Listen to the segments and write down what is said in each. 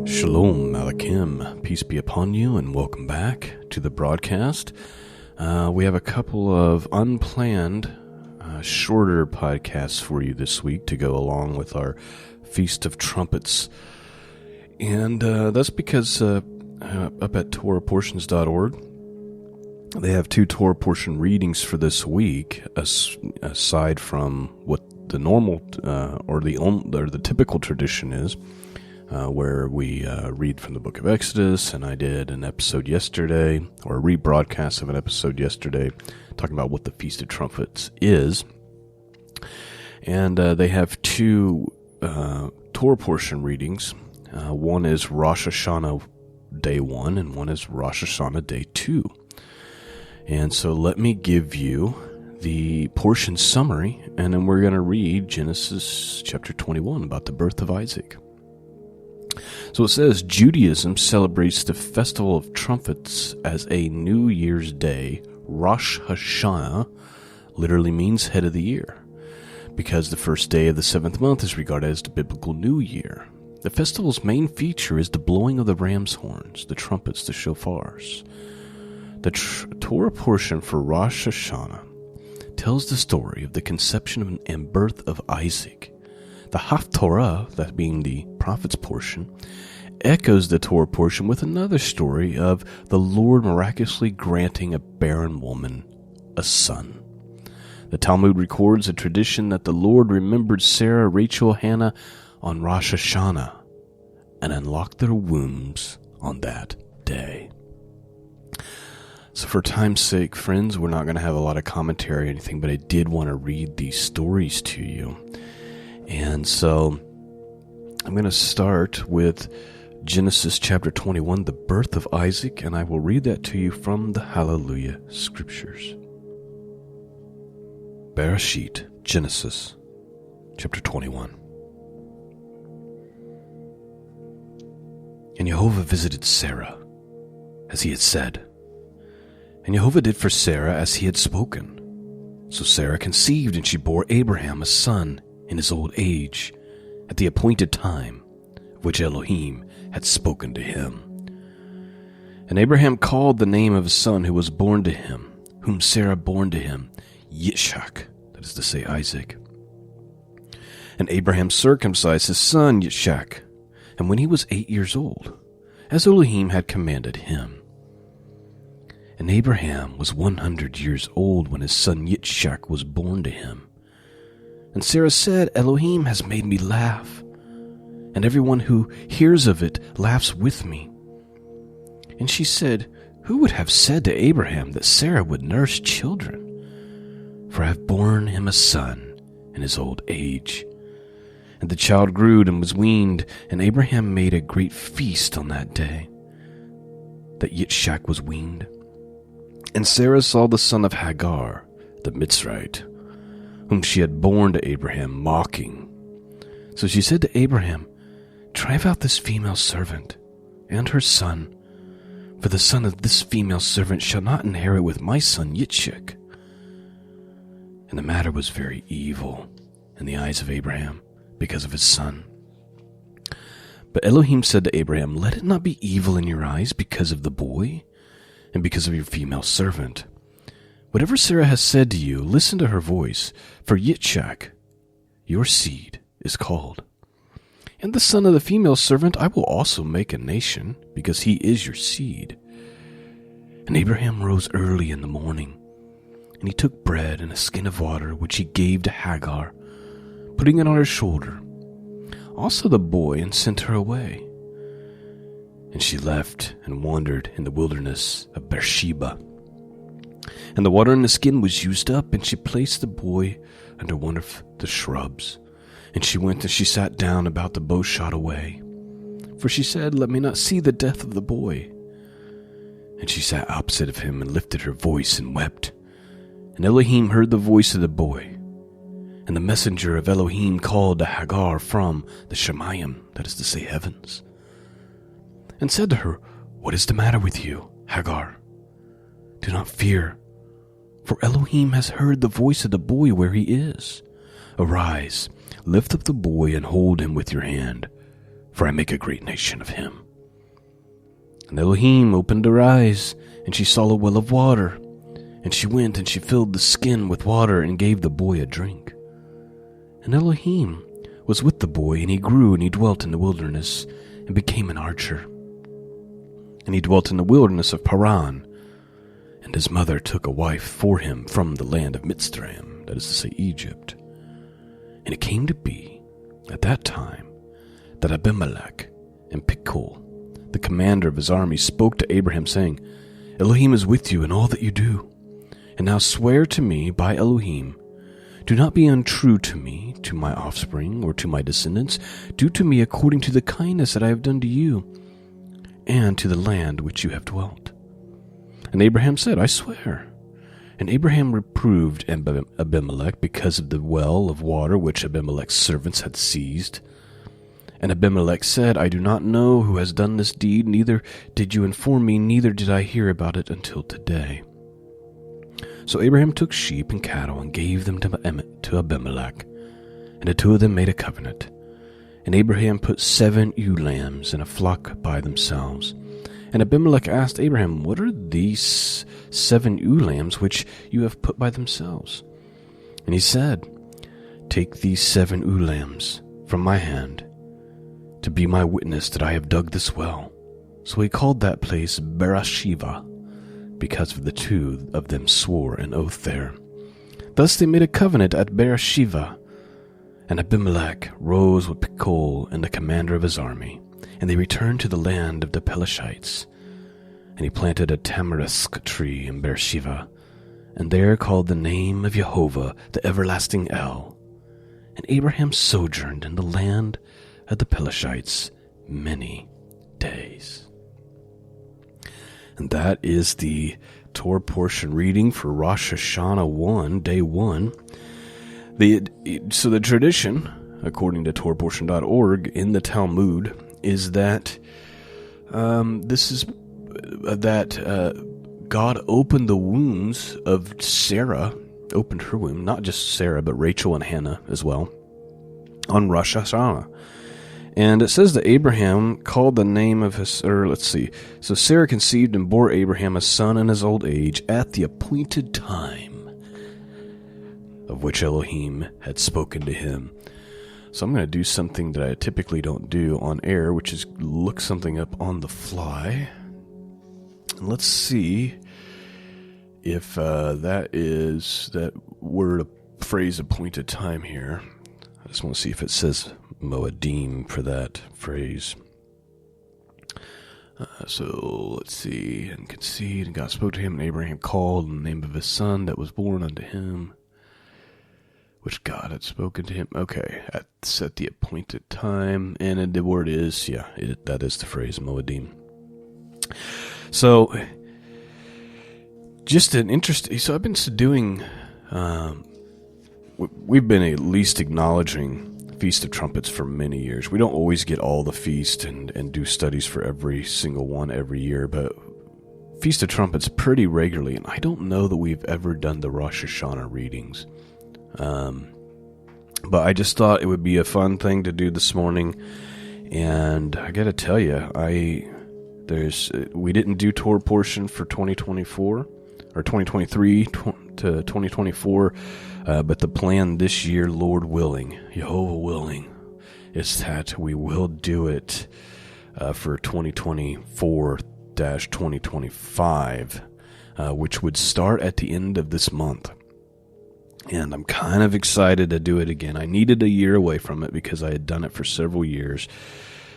Shalom Aleichem, peace be upon you, and welcome back to the broadcast. We have a couple of unplanned, shorter podcasts for you this week to go along with our Feast of Trumpets. And that's because up at TorahPortions.org, they have 2 Torah portion readings for this week, aside from what the normal or the typical tradition is, where we read from the book of Exodus, and I did an episode yesterday, or a rebroadcast of an episode yesterday, talking about what the Feast of Trumpets is. And they have 2 Torah portion readings. One is Rosh HaShanah Day 1, and one is Rosh HaShanah Day 2. And so let me give you the portion summary, and then we're going to read Genesis chapter 21 about the birth of Isaac. So it says, Judaism celebrates the Festival of Trumpets as a New Year's Day. Rosh HaShanah literally means head of the year, because the first day of the 7th month is regarded as the biblical New Year. The festival's main feature is the blowing of the ram's horns, the trumpets, the shofars. The Torah portion for Rosh Hashanah tells the story of the conception and birth of Isaac. The Haftorah, that being the prophet's portion, echoes the Torah portion with another story of the Lord miraculously granting a barren woman a son. The Talmud records a tradition that the Lord remembered Sarah, Rachel, Hannah on Rosh Hashanah and unlocked their wombs on that day. So for time's sake, friends, we're not going to have a lot of commentary or anything, but I did want to read these stories to you. And so I'm going to start with Genesis chapter 21, the birth of Isaac, and I will read that to you from the Hallelujah Scriptures. Bereshit, Genesis chapter 21. And Jehovah visited Sarah, as he had said. And Jehovah did for Sarah as he had spoken. So Sarah conceived, and she bore Abraham a son in his old age, at the appointed time, which Elohim had spoken to him. And Abraham called the name of his son who was born to him, whom Sarah bore to him, Yitzchak, that is to say, Isaac. And Abraham circumcised his son Yitzchak, and when he was 8 years old, as Elohim had commanded him. And Abraham was 100 years old when his son Yitzchak was born to him. And Sarah said, Elohim has made me laugh, and everyone who hears of it laughs with me. And she said, Who would have said to Abraham that Sarah would nurse children? For I have borne him a son in his old age. And the child grew and was weaned, and Abraham made a great feast on that day that Yitzchak was weaned. And Sarah saw the son of Hagar, the Mitzrite, whom she had borne to Abraham, mocking. So she said to Abraham, Drive out this female servant and her son, for the son of this female servant shall not inherit with my son Yitzchak. And the matter was very evil in the eyes of Abraham because of his son. But Elohim said to Abraham, Let it not be evil in your eyes because of the boy, and because of your female servant. Whatever Sarah has said to you, listen to her voice, for Yitzchak, your seed, is called. And the son of the female servant I will also make a nation, because he is your seed. And Abraham rose early in the morning, and he took bread and a skin of water, which he gave to Hagar, putting it on her shoulder, also the boy, and sent her away. And she left and wandered in the wilderness of Beersheba. And the water in the skin was used up, and she placed the boy under one of the shrubs. And she went and she sat down about the bow shot away. For she said, Let me not see the death of the boy. And she sat opposite of him and lifted her voice and wept. And Elohim heard the voice of the boy. And the messenger of Elohim called to Hagar from the Shemayim, that is to say, heavens, and said to her, What is the matter with you, Hagar? Do not fear, for Elohim has heard the voice of the boy where he is. Arise, lift up the boy and hold him with your hand, for I make a great nation of him. And Elohim opened her eyes, and she saw a well of water. And she went and she filled the skin with water and gave the boy a drink. And Elohim was with the boy, and he grew, and he dwelt in the wilderness, and became an archer. And he dwelt in the wilderness of Paran. And his mother took a wife for him from the land of Mitzrayim, that is to say, Egypt. And it came to be, at that time, that Abimelech and Pichol, the commander of his army, spoke to Abraham, saying, Elohim is with you in all that you do. And now swear to me by Elohim, do not be untrue to me, to my offspring, or to my descendants. Do to me according to the kindness that I have done to you, and to the land which you have dwelt. And Abraham said, I swear. And Abraham reproved Abimelech because of the well of water which Abimelech's servants had seized. And Abimelech said, I do not know who has done this deed, neither did you inform me, neither did I hear about it until today. So Abraham took sheep and cattle and gave them to Abimelech, and the two of them made a covenant. And Abraham put 7 ewe lambs in a flock by themselves. And Abimelech asked Abraham, what are these 7 ewe lambs which you have put by themselves? And he said, take these 7 ewe lambs from my hand, to be my witness that I have dug this well. So he called that place Beersheba, because of the two of them swore an oath there. Thus they made a covenant at Beersheba. And Abimelech rose with Pichol and the commander of his army, and they returned to the land of the Pelishites. And he planted a tamarisk tree in Beersheba, and there called the name of Jehovah the everlasting El. And Abraham sojourned in the land of the Pelishites many days. And that is the Torah portion reading for Rosh HaShanah 1, day 1. So the tradition, according to TorahPortion.org, in the Talmud, is that God opened the wombs of Sarah, opened her womb, not just Sarah, but Rachel and Hannah as well, on Rosh HaShanah. And it says that Abraham called the name of his, so Sarah conceived and bore Abraham a son in his old age at the appointed time of which Elohim had spoken to him. So I'm going to do something that I typically don't do on air, which is look something up on the fly. And let's see if that word, phrase, appointed time here. I just want to see if it says Moedim for that phrase. So let's see. And conceived, and God spoke to him, and Abraham called in the name of his son that was born unto him, which God had spoken to him. Okay, at the appointed time. And the word is, that is the phrase, Moedim. So, just an interesting, so I've been doing, we've been at least acknowledging Feast of Trumpets for many years. We don't always get all the feast and do studies for every single one every year, but Feast of Trumpets pretty regularly, and I don't know that we've ever done the Rosh Hashanah readings. But I just thought it would be a fun thing to do this morning, and I gotta tell you, we didn't do Torah portion for 2024, or 2023 to 2024, but the plan this year, Lord willing, Jehovah willing, is that we will do it for 2024-2025, which would start at the end of this month. And I'm kind of excited to do it again. I needed a year away from it because I had done it for several years,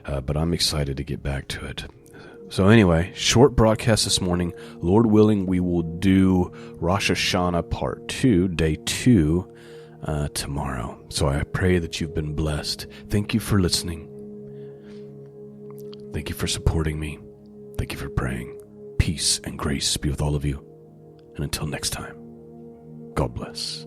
but I'm excited to get back to it. So anyway, short broadcast this morning. Lord willing, we will do Rosh Hashanah Part 2, Day 2, tomorrow. So I pray that you've been blessed. Thank you for listening. Thank you for supporting me. Thank you for praying. Peace and grace be with all of you. And until next time, God bless.